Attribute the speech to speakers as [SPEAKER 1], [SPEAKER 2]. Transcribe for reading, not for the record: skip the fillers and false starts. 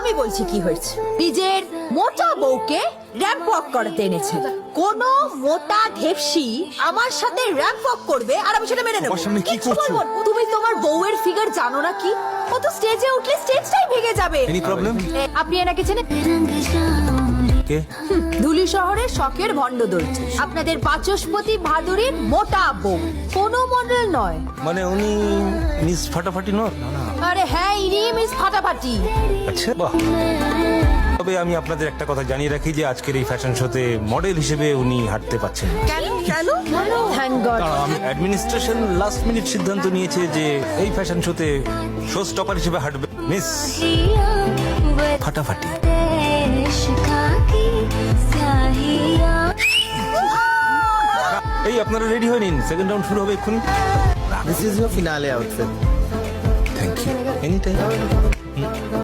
[SPEAKER 1] আমি বলছি কি হয়েছে। নিজের মোটা বউকে র্যাম্প ওয়াক করাতে এনেছে। কোন মোটা ঢেপসি আমার সাথে র্যাম্প ওয়াক করবে আর আমি সেটা মেনে নেব?
[SPEAKER 2] তোমার সামনে কি
[SPEAKER 1] কিচ্ছু
[SPEAKER 2] করছো?
[SPEAKER 1] বলবো না। তুমি তোমার বউয়ের ফিগার জানো না কি? ও তো স্টেজে উঠলে স্টেজটাই ভেঙে যাবে।
[SPEAKER 2] Any problem?
[SPEAKER 1] আপনি এনাকে চেনেন?
[SPEAKER 2] কে?
[SPEAKER 1] ধুলি শহরের শখের ভণ্ডদৈত্য, আপনাদের বাচস্পতি ভাদুরীর মোটা বউ, কোনো মডেল নয়।
[SPEAKER 2] মানে উনি মিস ফাটাফাটি নন?
[SPEAKER 1] আরে হ্যাঁ, ইনি মিস ফাটাফাটি।
[SPEAKER 2] আচ্ছা, বাহ। তবে আমি আপনাদের একটা কথা জানিয়ে রাখি যে আজকের এই ফ্যাশন শোতে মডেল হিসেবে উনি হাঁটতে পারছেন না।
[SPEAKER 1] কেন কেন? Thank god.
[SPEAKER 2] Administration last minute সিদ্ধান্ত নিয়েছে যে এই ফ্যাশন শোতে শো স্টপার হিসেবে হাঁটবে মিস ফাটাফাটি। এই আপনারা রেডি হয়ে নিন, সেকেন্ড রাউন্ড শুরু হবে এক্ষুনি।
[SPEAKER 3] This is your finale outfit.
[SPEAKER 2] Thank you, any time.